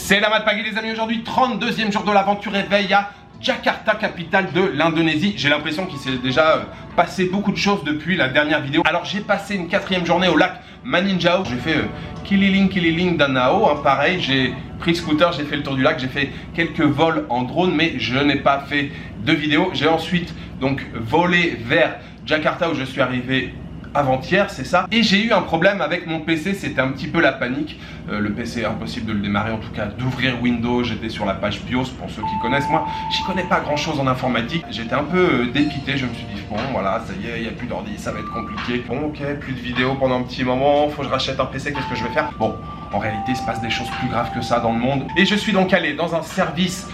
C'est la Mat Pagi les amis, aujourd'hui 32e jour de l'aventure éveil à Jakarta, capitale de l'Indonésie. J'ai l'impression qu'il s'est déjà passé beaucoup de choses depuis la dernière vidéo. Alors j'ai passé une 4e journée au lac Maninjau. J'ai fait Kililing Danao, hein, pareil, j'ai pris le scooter, j'ai fait le tour du lac, j'ai fait quelques vols en drone, mais je n'ai pas fait de vidéo. J'ai ensuite donc volé vers Jakarta où je suis arrivé avant-hier, c'est ça. Et j'ai eu un problème avec mon PC, c'était un petit peu la panique. Le PC, impossible de le démarrer, en tout cas d'ouvrir Windows. J'étais sur la page BIOS, pour ceux qui connaissent. Moi, j'y connais pas grand-chose en informatique. J'étais un peu dépité, je me suis dit, bon, voilà, ça y est, il n'y a plus d'ordi, ça va être compliqué. Bon, ok, plus de vidéos pendant un petit moment, faut que je rachète un PC, qu'est-ce que je vais faire? Bon, en réalité, il se passe des choses plus graves que ça dans le monde. Et je suis donc allé dans un service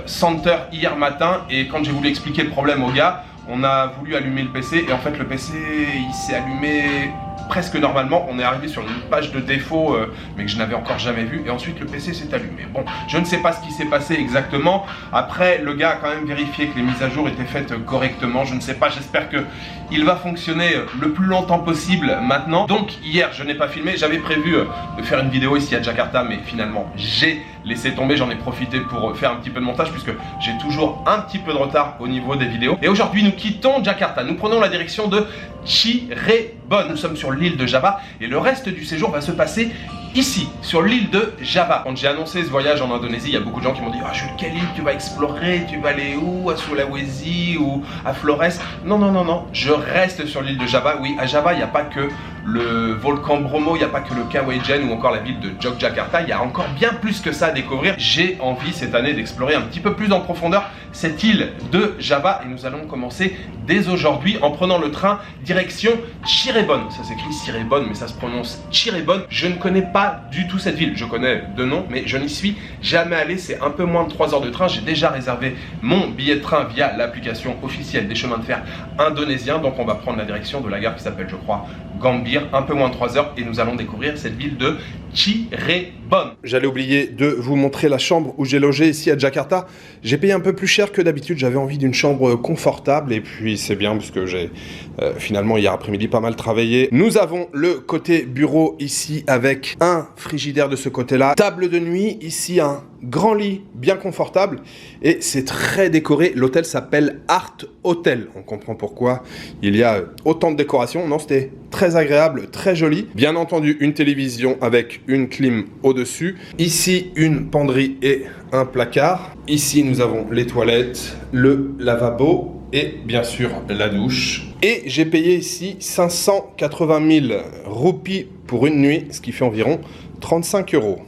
center hier matin, et quand j'ai voulu expliquer le problème au gars, on a voulu allumer le PC et en fait le PC il s'est allumé presque normalement. On est arrivé sur une page de défaut mais que je n'avais encore jamais vue et ensuite le PC s'est allumé. Bon, je ne sais pas ce qui s'est passé exactement. Après le gars a quand même vérifié que les mises à jour étaient faites correctement. Je ne sais pas, j'espère que il va fonctionner le plus longtemps possible maintenant. Donc hier je n'ai pas filmé, j'avais prévu de faire une vidéo ici à Jakarta mais finalement j'ai laissé tomber, j'en ai profité pour faire un petit peu de montage puisque j'ai toujours un petit peu de retard au niveau des vidéos. Et aujourd'hui nous quittons Jakarta, nous prenons la direction de Cirebon. Nous sommes sur l'île de Java et le reste du séjour va se passer ici, sur l'île de Java. Quand j'ai annoncé ce voyage en Indonésie, il y a beaucoup de gens qui m'ont dit « Ah Jules, quelle île tu vas explorer? Tu vas aller où? À Sulawesi ou à Flores ?» Non, non, non, non, je reste sur l'île de Java. Oui, à Java, il n'y a pas que le volcan Bromo, il n'y a pas que le Kawajan ou encore la ville de Yogyakarta. Il y a encore bien plus que ça à découvrir. J'ai envie cette année d'explorer un petit peu plus en profondeur cette île de Java et nous allons commencer dès aujourd'hui en prenant le train direction Cirebon. Ça s'écrit Cirebon mais ça se prononce Cirebon. Je ne connais pas du tout cette ville, je connais de nom mais je n'y suis jamais allé. C'est un peu moins de 3 heures de train. J'ai déjà réservé mon billet de train via l'application officielle des chemins de fer indonésiens. Donc on va prendre la direction de la gare qui s'appelle je crois Gambir, un peu moins de 3 heures et nous allons découvrir cette ville de Cirebon. J'allais oublier de vous montrer la chambre où j'ai logé ici à Jakarta. J'ai payé un peu plus cher que d'habitude, j'avais envie d'une chambre confortable et puis c'est bien parce que j'ai finalement hier après-midi pas mal travaillé. Nous avons le côté bureau ici avec un frigidaire de ce côté-là, table de nuit, ici un grand lit bien confortable et c'est très décoré. L'hôtel s'appelle Art Hotel, on comprend pourquoi il y a autant de décoration. Non, c'était très agréable, très joli. Bien entendu une télévision avec une clim au-dessus. Ici une penderie et un placard. Ici nous avons les toilettes, le lavabo et bien sûr la douche. Et j'ai payé ici 580 000 roupies pour une nuit, ce qui fait environ 35 €.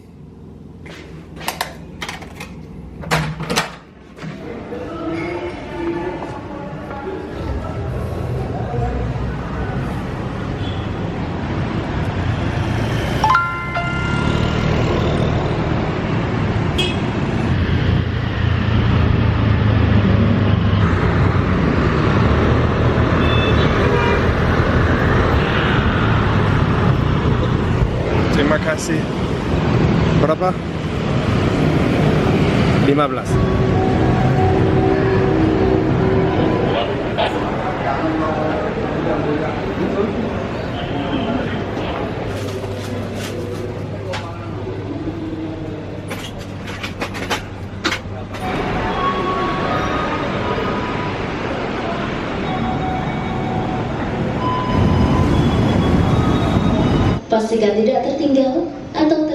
Terima kasih. Berapa? 15. Pastikan tidak tertinggal atau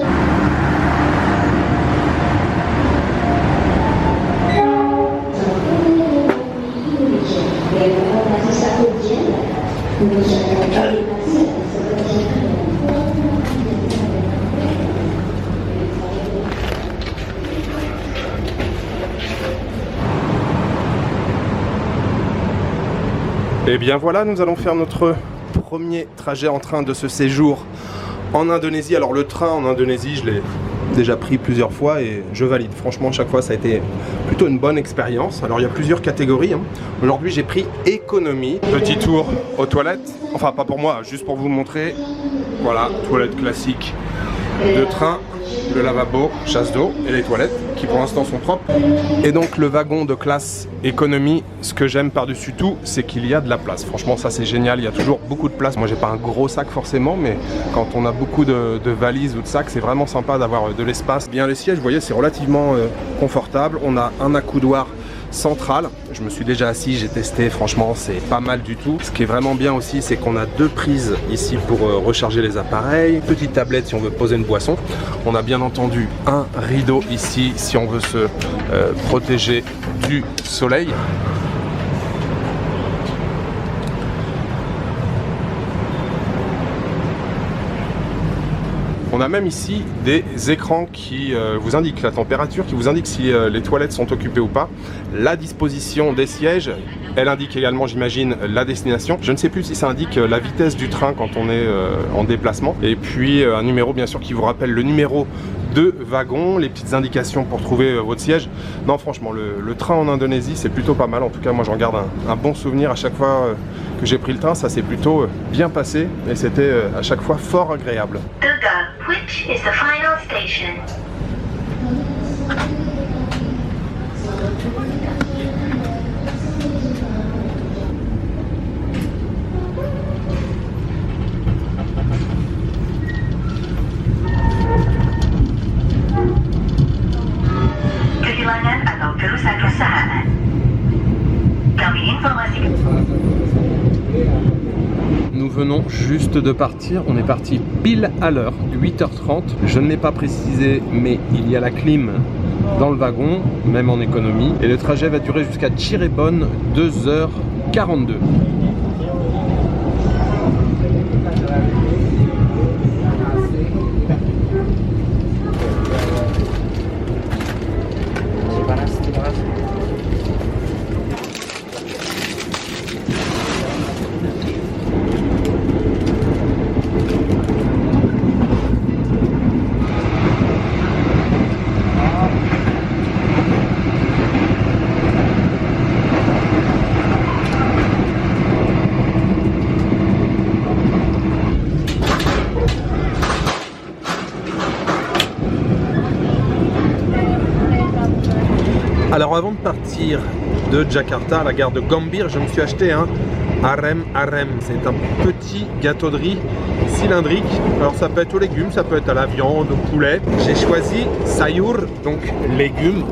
Et bien voilà, nous allons faire notre premier trajet en train de ce séjour en Indonésie. Alors le train en Indonésie, je l'ai déjà pris plusieurs fois et je valide. Franchement, chaque fois, ça a été plutôt une bonne expérience. Alors il y a plusieurs catégories, hein. Aujourd'hui, j'ai pris économie. Petit tour aux toilettes. Enfin, pas pour moi, juste pour vous montrer. Voilà, toilette classique de train. le lavabo, chasse d'eau et les toilettes qui pour l'instant sont propres. Et donc le wagon de classe économie, ce que j'aime par-dessus tout, c'est qu'il y a de la place. Franchement ça c'est génial, il y a toujours beaucoup de place. Moi j'ai pas un gros sac forcément, mais quand on a beaucoup de valises ou de sacs, c'est vraiment sympa d'avoir de l'espace. Bien les sièges, vous voyez, c'est relativement confortable. On a un accoudoir central, je me suis déjà assis, j'ai testé, franchement c'est pas mal du tout. Ce qui est vraiment bien aussi, c'est qu'on a deux prises ici pour recharger les appareils, petite tablette si on veut poser une boisson. On a bien entendu un rideau ici si on veut se protéger du soleil. On a même ici des écrans qui vous indiquent la température, qui vous indiquent si les toilettes sont occupées ou pas, la disposition des sièges, elle indique également, j'imagine, la destination. Je ne sais plus si ça indique la vitesse du train quand on est en déplacement. Et puis un numéro bien sûr qui vous rappelle le numéro de wagon, les petites indications pour trouver votre siège. Non franchement, le train en Indonésie c'est plutôt pas mal. En tout cas moi j'en garde un bon souvenir à chaque fois que j'ai pris le train. Ça s'est plutôt bien passé et c'était à chaque fois fort agréable. Which is the final station? Kehilangan atau kerusakan. Kami informasikan. Nous venons juste de partir, on est parti pile à l'heure, 8h30. Je ne l'ai pas précisé, mais il y a la clim dans le wagon, même en économie. Et le trajet va durer jusqu'à Cirebon, 2h42. Alors avant de partir de Jakarta à la gare de Gambir, je me suis acheté un arem arem. C'est un petit gâteau de riz cylindrique. Alors ça peut être aux légumes, ça peut être à la viande, au poulet. J'ai choisi sayur, donc légumes.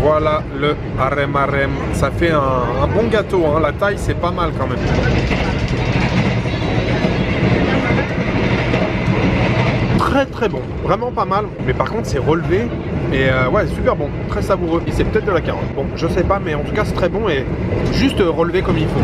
Voilà le arem arem, ça fait un bon gâteau, hein. La taille c'est pas mal quand même. Très bon, vraiment pas mal, mais par contre c'est relevé et ouais super bon, très savoureux. Et c'est peut-être de la carotte, bon je sais pas, mais en tout cas c'est très bon et juste relevé comme il faut.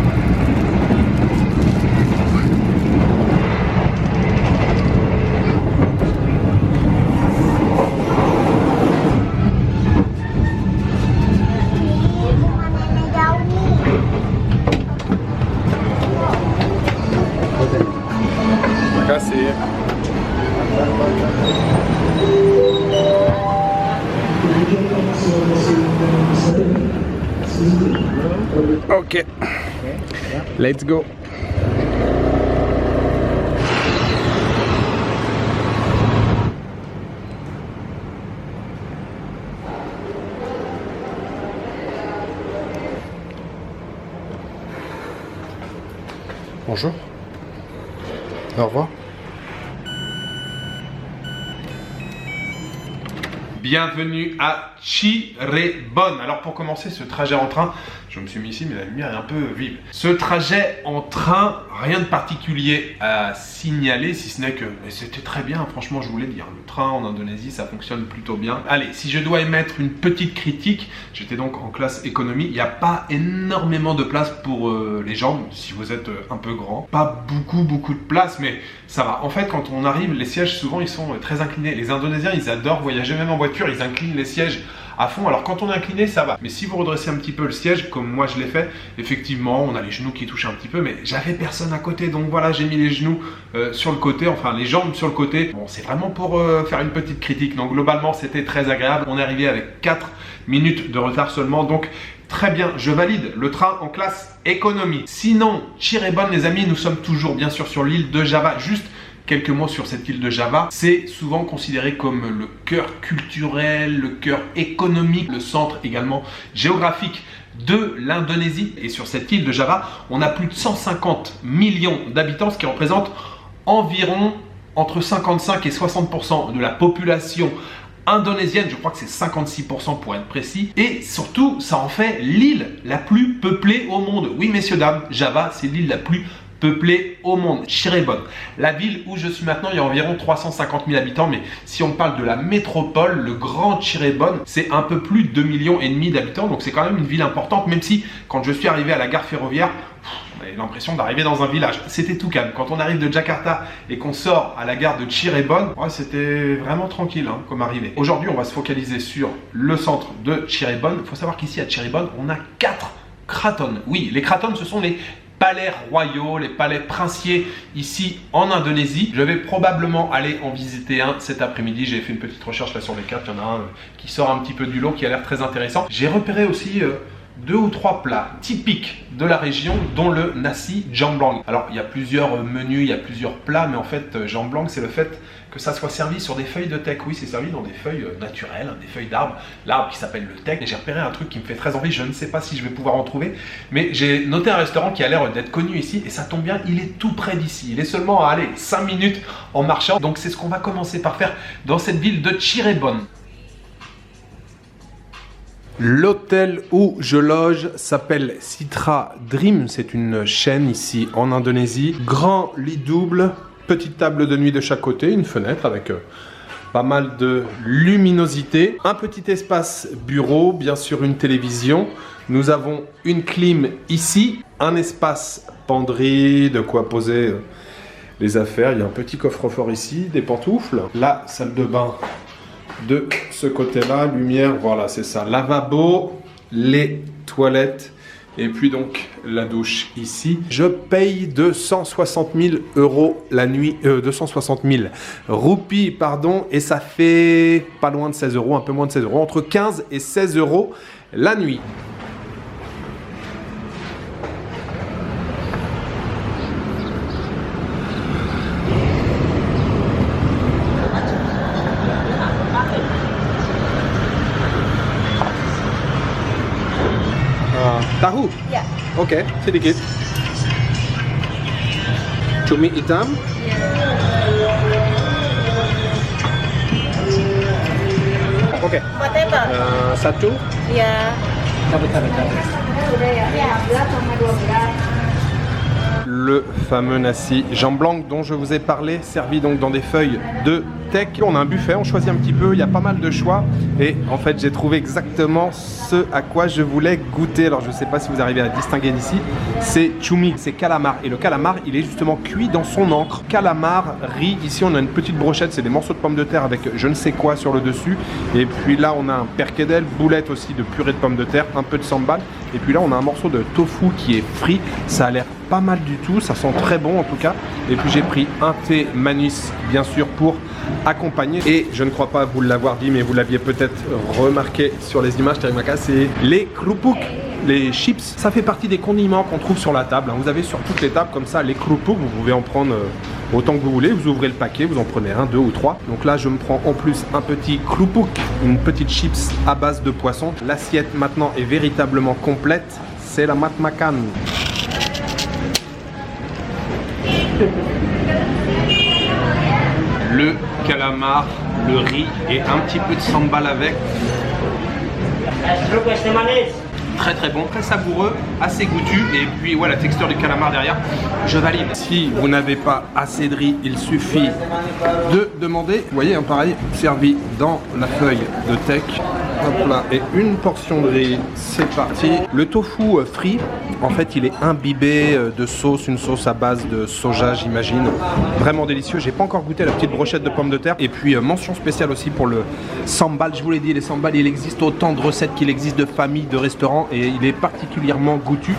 Ok, let's go. Bonjour. Au revoir. Bienvenue à Cirebon. Alors pour commencer ce trajet en train, je me suis mis ici mais la lumière est un peu vive. Ce trajet en train, rien de particulier à signaler si ce n'est que c'était très bien, franchement je voulais dire. Le train en Indonésie ça fonctionne plutôt bien. Allez, si je dois émettre une petite critique, j'étais donc en classe économie, il n'y a pas énormément de place pour les jambes si vous êtes un peu grand. Pas beaucoup de place mais ça va. En fait quand on arrive, les sièges souvent ils sont très inclinés. Les Indonésiens ils adorent voyager même en voiture, ils inclinent les sièges à fond. Alors quand on est incliné ça va, mais si vous redressez un petit peu le siège comme moi je l'ai fait, effectivement on a les genoux qui touchent un petit peu, mais j'avais personne à côté donc voilà, j'ai mis les genoux sur le côté, enfin les jambes sur le côté. Bon, c'est vraiment pour faire une petite critique. Donc globalement c'était très agréable. On est arrivé avec 4 minutes de retard seulement, donc Très bien, je valide le train en classe économie. Sinon, Cirebon les amis, nous sommes toujours bien sûr sur l'île de Java. Juste quelques mots sur cette île de Java. C'est souvent considéré comme le cœur culturel, le cœur économique, le centre également géographique de l'Indonésie. Et sur cette île de Java, on a plus de 150 millions d'habitants, ce qui représente environ entre 55 et 60% de la population indonésienne. Je crois que c'est 56% pour être précis. Et surtout, ça en fait l'île la plus peuplée au monde. Oui, messieurs, dames, Java, c'est l'île la plus peuplée au monde. Cirebon, la ville où je suis maintenant, il y a environ 350 000 habitants, mais si on parle de la métropole, le grand Cirebon, c'est un peu plus de 2,5 millions d'habitants, donc c'est quand même une ville importante, même si quand je suis arrivé à la gare ferroviaire, on avait l'impression d'arriver dans un village. C'était tout calme. Quand on arrive de Jakarta et qu'on sort à la gare de Cirebon, ouais, c'était vraiment tranquille hein, comme arrivée. Aujourd'hui, on va se focaliser sur le centre de Cirebon. Il faut savoir qu'ici à Cirebon, on a 4 kratons. Oui, les kratons, ce sont les palais royaux, les palais princiers ici en Indonésie. Je vais probablement aller en visiter un cet après-midi. J'ai fait une petite recherche là sur les 4. Il y en a un qui sort un petit peu du lot, qui a l'air très intéressant. J'ai repéré aussi 2 ou 3 plats typiques de la région, dont le nasi jamblang. Alors, il y a plusieurs menus, il y a plusieurs plats, mais en fait, jamblang, c'est le fait que ça soit servi sur des feuilles de teck. Oui, c'est servi dans des feuilles naturelles, des feuilles d'arbre, l'arbre qui s'appelle le teck. Et j'ai repéré un truc qui me fait très envie, je ne sais pas si je vais pouvoir en trouver, mais j'ai noté un restaurant qui a l'air d'être connu ici, et ça tombe bien, il est tout près d'ici. Il est seulement à, 5 minutes en marchant. Donc, c'est ce qu'on va commencer par faire dans cette ville de Cirebon. L'hôtel où je loge s'appelle Citra Dream. C'est une chaîne ici en Indonésie. Grand lit double, petite table de nuit de chaque côté, une fenêtre avec pas mal de luminosité. Un petit espace bureau, bien sûr une télévision. Nous avons une clim ici, un espace penderie, de quoi poser les affaires. Il y a un petit coffre-fort ici, des pantoufles. La salle de bain de ce côté-là, lumière, voilà, c'est ça. Lavabo, les toilettes et puis donc la douche ici. Je paye 260 000 euros la nuit, 260 000 roupies, pardon, et ça fait pas loin de 16 euros, un peu moins de 16 euros, entre 15 et 16 euros la nuit. Tahu? Ya. Oke, sedikit. Cumi hitam. Oke. Potato. Satu. Ya. Udah Ya, 11 sama 12. Le fameux nasi jamblang dont je vous ai parlé, servi donc dans des feuilles de teck. On a un buffet, on choisit un petit peu, il y a pas mal de choix. Et en fait, j'ai trouvé exactement ce à quoi je voulais goûter. Alors, je ne sais pas si vous arrivez à distinguer d'ici. C'est cumi, c'est calamar. Et le calamar, il est justement cuit dans son encre. Calamar, riz. Ici, on a une petite brochette, c'est des morceaux de pommes de terre avec je ne sais quoi sur le dessus. Et puis là, on a un perkedel, boulette aussi de purée de pommes de terre, un peu de sambal. Et puis là, on a un morceau de tofu qui est frit. Ça a l'air pas mal du tout, ça sent très bon en tout cas. Et puis j'ai pris un thé manis bien sûr pour accompagner. Et je ne crois pas vous l'avoir dit, mais vous l'aviez peut-être remarqué sur les images, Terimaka, c'est les krupuk, les chips. Ça fait partie des condiments qu'on trouve sur la table. Vous avez sur toutes les tables comme ça les krupuk, vous pouvez en prendre autant que vous voulez. Vous ouvrez le paquet, vous en prenez 1, 2 ou 3. Donc là, je me prends en plus un petit krupuk, une petite chips à base de poisson. L'assiette maintenant est véritablement complète. C'est la mat makan. Le calamar, le riz et un petit peu de sambal avec. Très très bon, très savoureux, assez goûtu. Et puis ouais, la texture du calamar derrière, je valide. Si vous n'avez pas assez de riz, il suffit de demander. Vous voyez, hein, pareil, servi dans la feuille de teck. Hop là, et une portion de riz, c'est parti. Le tofu frit, en fait, il est imbibé de sauce, une sauce à base de soja, j'imagine. Vraiment délicieux. J'ai pas encore goûté la petite brochette de pommes de terre. Et puis, mention spéciale aussi pour le sambal. Je vous l'ai dit, les sambal, il existe autant de recettes qu'il existe de familles, de restaurants. Et il est particulièrement goûtu.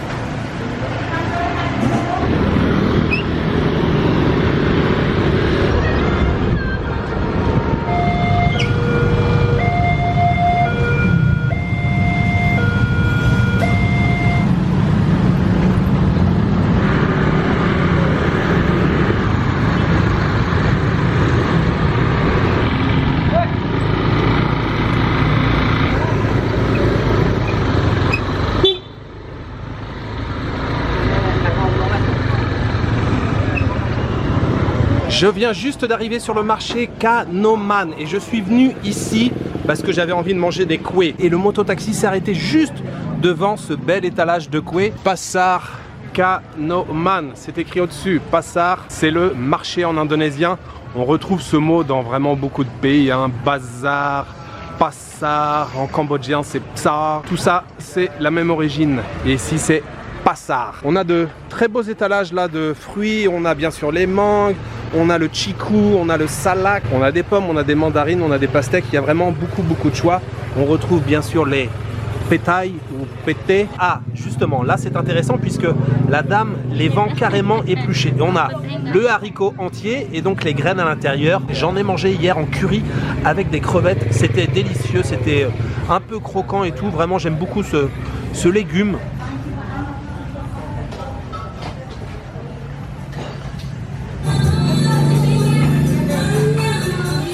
Je viens juste d'arriver sur le marché Kanoman et je suis venu ici parce que j'avais envie de manger des koué. Et le mototaxi s'est arrêté juste devant ce bel étalage de koué. Pasar Kanoman, c'est écrit au-dessus. Pasar, c'est le marché en indonésien. On retrouve ce mot dans vraiment beaucoup de pays, hein. Bazar, pasar, en cambodgien c'est psar. Tout ça, c'est la même origine. Et ici, c'est pasar. On a de très beaux étalages là de fruits. On a bien sûr les mangues. On a le chikou, on a le salak, on a des pommes, on a des mandarines, on a des pastèques. Il y a vraiment beaucoup de choix. On retrouve bien sûr les pétailles ou pétés. Ah, justement, là c'est intéressant puisque la dame les vend carrément épluchés. Et on a le haricot entier et donc les graines à l'intérieur. J'en ai mangé hier en curry avec des crevettes. C'était délicieux, c'était un peu croquant et tout. Vraiment, j'aime beaucoup ce légume.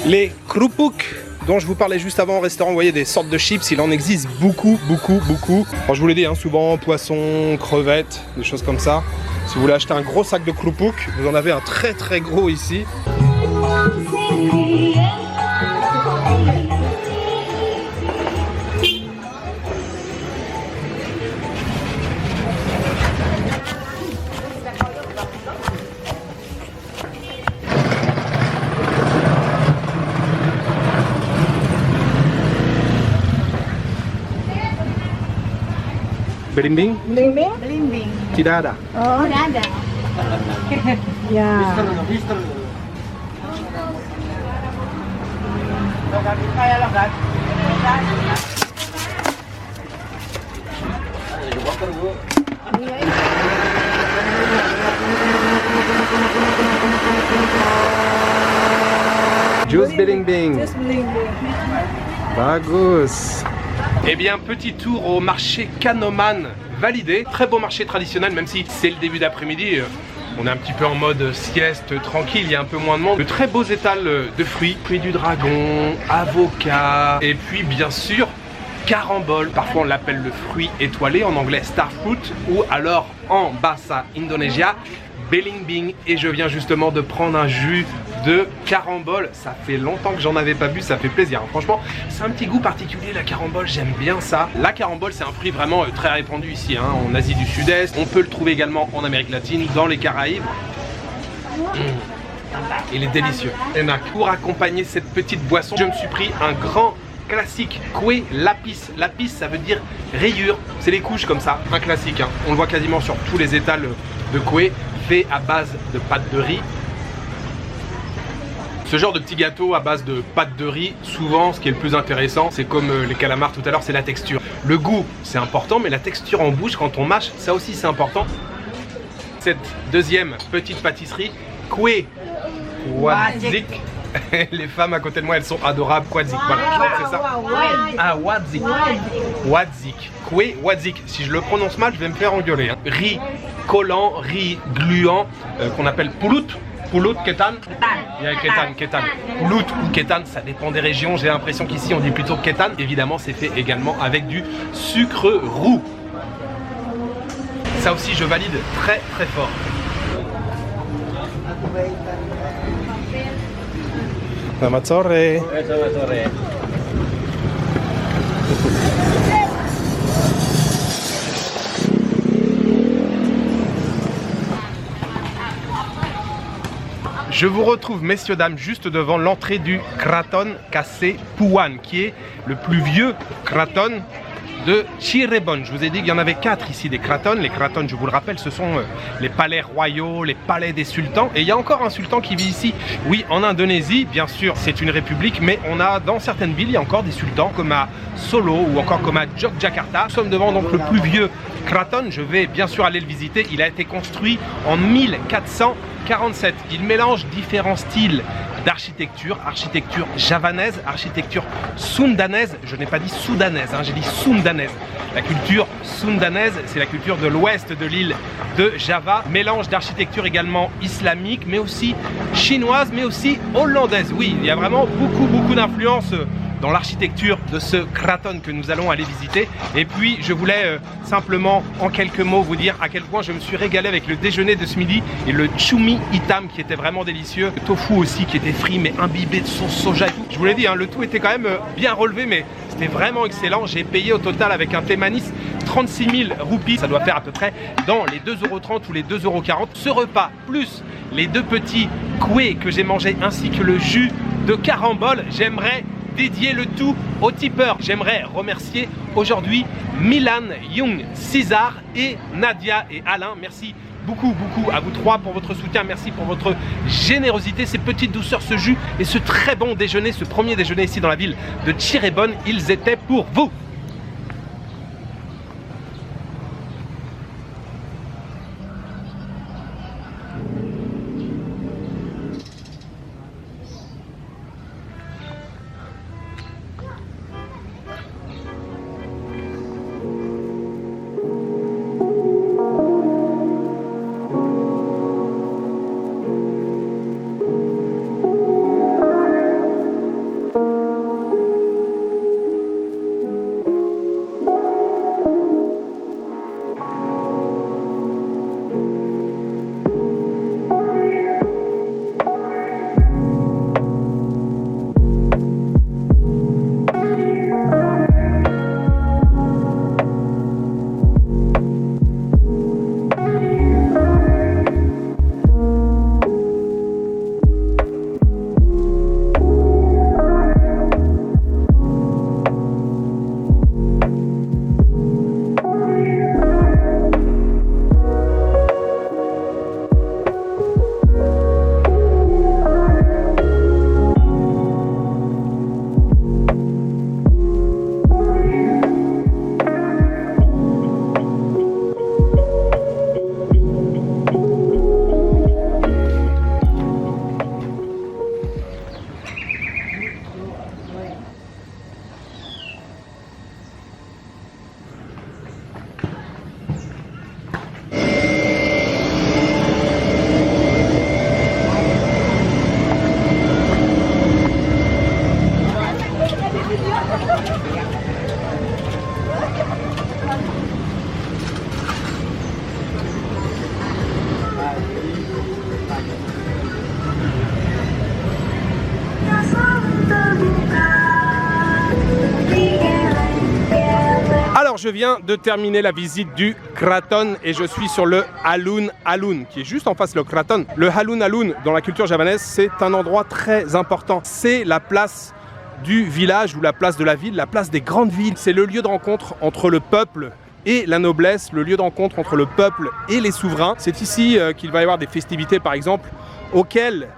Les krupuk dont je vous parlais juste avant au restaurant, vous voyez des sortes de chips, il en existe beaucoup. Alors, je vous l'ai dit, hein, souvent poisson, crevettes, des choses comme ça. Si vous voulez acheter un gros sac de krupuk, vous en avez un très gros ici. Belimbing? Belimbing. Tidak ada. Oh, ada. Ya. Jus Belimbing. Just Belimbing. Bagus. Eh bien, petit tour au marché Kanoman validé. Très beau marché traditionnel, même si c'est le début d'après-midi. On est un petit peu en mode sieste, tranquille, il y a un peu moins de monde. De très beaux étals de fruits, fruits du dragon, avocats, et puis bien sûr, carambole. Parfois on l'appelle le fruit étoilé, en anglais starfruit, ou alors en Bahasa Indonesia, belimbing. Et je viens justement de prendre un jus de carambole. Ça fait longtemps que j'en avais pas bu, ça fait plaisir. Franchement, c'est un petit goût particulier la carambole, j'aime bien ça. La carambole, c'est un fruit vraiment très répandu ici, hein, en Asie du Sud-Est. On peut le trouver également en Amérique latine, dans les Caraïbes. Il est délicieux. Et pour accompagner cette petite boisson, je me suis pris un grand classique koué lapis. Lapis, ça veut dire rayure. C'est les couches comme ça, un classique, hein. On le voit quasiment sur tous les étals de koué, fait à base de pâte de riz. Ce genre de petit gâteau à base de pâte de riz, souvent ce qui est le plus intéressant, c'est comme les calamars tout à l'heure, c'est la texture. Le goût, c'est important, mais la texture en bouche quand on mâche, ça aussi c'est important. Cette deuxième petite pâtisserie, koué wadzik. Les femmes à côté de moi, elles sont adorables. Wadzik, voilà, je crois que c'est ça. Ah, wadzik. Wadzik. Koué wadzik. Si je le prononce mal, je vais me faire engueuler, hein. Riz collant, riz gluant, qu'on appelle pulut. Pulut, ketan. Il y a ketan. Pulut ou ketan, ça dépend des régions. J'ai l'impression qu'ici on dit plutôt ketan. Évidemment, c'est fait également avec du sucre roux. Ça aussi, je valide très fort. Selamat sore. Selamat sore. Je vous retrouve, messieurs, dames, juste devant l'entrée du Kraton Kasepuan, qui est le plus vieux kraton de Cirebon. Je vous ai dit qu'il y en avait 4 ici des kratons. Les kratons, je vous le rappelle, ce sont les palais royaux, les palais des sultans. Et il y a encore un sultan qui vit ici, oui, en Indonésie. Bien sûr, c'est une république, mais on a dans certaines villes, il y a encore des sultans, comme à Solo ou encore comme à Yogyakarta. Nous sommes devant donc le plus vieux kraton. Je vais bien sûr aller le visiter. Il a été construit en 1447. Il mélange différents styles d'architecture, architecture javanaise, architecture sundanaise. Je n'ai pas dit soudanaise, hein, j'ai dit sundanaise. La culture sundanaise, c'est la culture de l'ouest de l'île de Java. Mélange d'architecture également islamique, mais aussi chinoise, mais aussi hollandaise. Oui, il y a vraiment beaucoup d'influences dans l'architecture de ce kraton que nous allons aller visiter. Et puis je voulais simplement en quelques mots vous dire à quel point je me suis régalé avec le déjeuner de ce midi et le chumi hitam qui était vraiment délicieux, le tofu aussi qui était frit mais imbibé de sauce soja et tout. Je vous l'ai dit, hein, le tout était quand même bien relevé, mais c'était vraiment excellent. J'ai payé au total avec un Temanis 36 000 roupies, ça doit faire à peu près dans les 2,30 € ou les 2,40 €. Ce repas plus les deux petits couets que j'ai mangés ainsi que le jus de carambole, j'aimerais dédier le tout aux tipeurs. J'aimerais remercier aujourd'hui Milan, Young, César et Nadia et Alain. Merci beaucoup à vous trois pour votre soutien, merci pour votre générosité, ces petites douceurs, ce jus et ce très bon déjeuner, ce premier déjeuner ici dans la ville de Cirebon, ils étaient pour vous. Je viens de terminer la visite du kraton et je suis sur le Alun Alun qui est juste en face le kraton. Le Alun Alun dans la culture javanaise, c'est un endroit très important. C'est la place du village ou la place de la ville, la place des grandes villes. C'est le lieu de rencontre entre le peuple et la noblesse, le lieu de rencontre entre le peuple et les souverains. C'est ici qu'il va y avoir des festivités par exemple auxquelles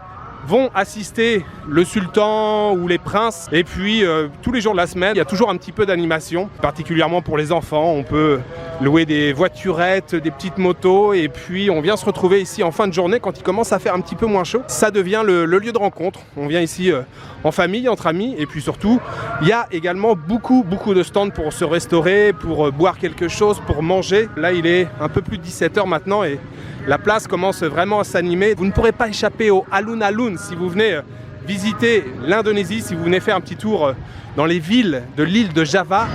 vont assister le sultan ou les princes et puis tous les jours de la semaine il y a toujours un petit peu d'animation, particulièrement pour les enfants. On peut louer des voiturettes, des petites motos et puis on vient se retrouver ici en fin de journée quand il commence à faire un petit peu moins chaud. Ça devient le lieu de rencontre. On vient ici en famille, entre amis et puis surtout il y a également beaucoup de stands pour se restaurer, pour boire quelque chose, pour manger. Là il est un peu plus de 17 h maintenant et la place commence vraiment à s'animer. Vous ne pourrez pas échapper au Alun Alun si vous venez visiter l'Indonésie, si vous venez faire un petit tour dans les villes de l'île de Java.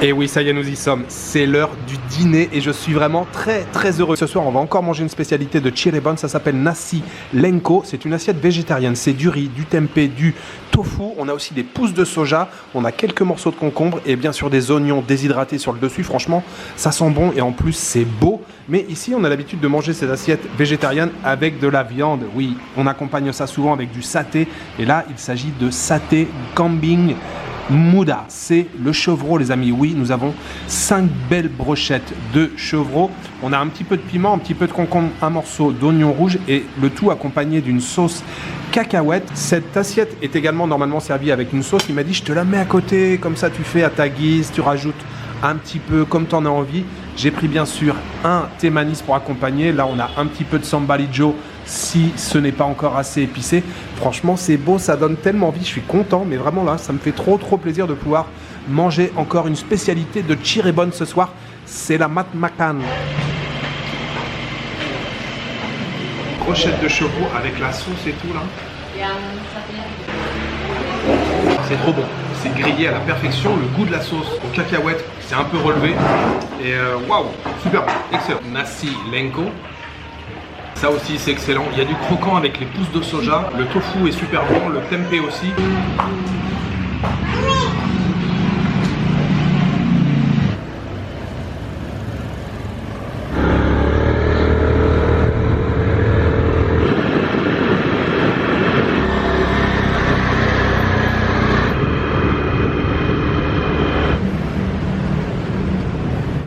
Et oui, ça y est, nous y sommes. C'est l'heure du dîner et je suis vraiment très heureux. Ce soir, on va encore manger une spécialité de Cirebon. Ça s'appelle nasi lenko. C'est une assiette végétarienne. C'est du riz, du tempeh, du tofu. On a aussi des pousses de soja. On a quelques morceaux de concombre et bien sûr des oignons déshydratés sur le dessus. Franchement, ça sent bon et en plus, c'est beau. Mais ici, on a l'habitude de manger ces assiettes végétariennes avec de la viande. Oui, on accompagne ça souvent avec du saté. Et là, il s'agit de saté kambing Muda, c'est le chevreau les amis. Oui, nous avons 5 belles brochettes de chevreau. On a un petit peu de piment, un petit peu de concombre, un morceau d'oignon rouge et le tout accompagné d'une sauce cacahuète. Cette assiette est également normalement servie avec une sauce. Il m'a dit je te la mets à côté, comme ça tu fais à ta guise, tu rajoutes un petit peu comme tu en as envie. J'ai pris bien sûr un thé manis pour accompagner. Là on a un petit peu de sambalijo si ce n'est pas encore assez épicé. Franchement c'est beau, ça donne tellement envie, je suis content. Mais vraiment là ça me fait trop plaisir de pouvoir manger encore une spécialité de Cirebon ce soir. C'est la mat makan. Brochette de chevreau avec la sauce et tout là. C'est trop bon, c'est grillé à la perfection, le goût de la sauce aux cacahuètes, c'est un peu relevé et waouh, super bon, excellent. Nasi lenko, ça aussi c'est excellent, il y a du croquant avec les pousses de soja, le tofu est super bon, le tempeh aussi.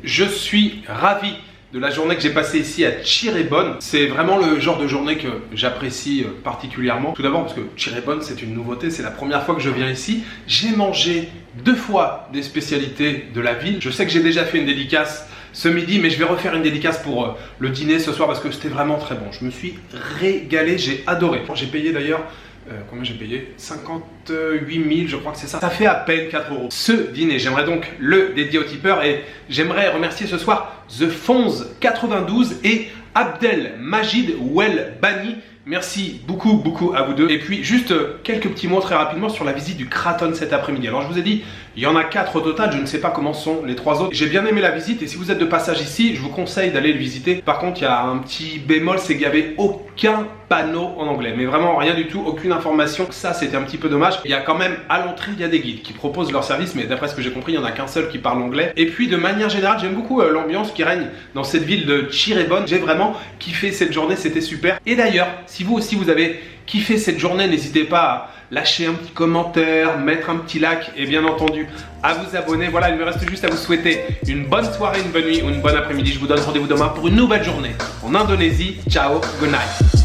Je suis ravi de la journée que j'ai passée ici à Cirebon. C'est vraiment le genre de journée que j'apprécie particulièrement. Tout d'abord parce que Cirebon c'est une nouveauté, c'est la première fois que je viens ici. J'ai mangé 2 fois des spécialités de la ville. Je sais que j'ai déjà fait une dédicace ce midi, mais je vais refaire une dédicace pour le dîner ce soir parce que c'était vraiment très bon. Je me suis régalé, j'ai adoré. J'ai payé d'ailleurs... combien j'ai payé? 58 000, je crois que c'est ça. Ça fait à peine 4 €. Ce dîner, j'aimerais donc le dédier aux tipeurs et j'aimerais remercier ce soir The Fonz 92 et Abdel Majid Well Bani. Merci beaucoup à vous deux. Et puis juste quelques petits mots très rapidement sur la visite du Kraton cet après-midi. Alors je vous ai dit, il y en a 4 au total, je ne sais pas comment sont les 3 autres. J'ai bien aimé la visite et si vous êtes de passage ici, je vous conseille d'aller le visiter. Par contre, il y a un petit bémol, c'est qu'il n'y avait aucun panneau en anglais. Mais vraiment rien du tout, aucune information. Ça, c'était un petit peu dommage. Il y a quand même à l'entrée, il y a des guides qui proposent leur service, mais d'après ce que j'ai compris, il n'y en a qu'un seul qui parle anglais. Et puis de manière générale, j'aime beaucoup l'ambiance qui règne dans cette ville de Cirebon. J'ai vraiment kiffé cette journée, c'était super. Et d'ailleurs, si vous aussi vous avez kiffé cette journée, n'hésitez pas à lâcher un petit commentaire, mettre un petit like et bien entendu à vous abonner. Voilà, il me reste juste à vous souhaiter une bonne soirée, une bonne nuit ou une bonne après-midi. Je vous donne rendez-vous demain pour une nouvelle journée en Indonésie. Ciao, good night.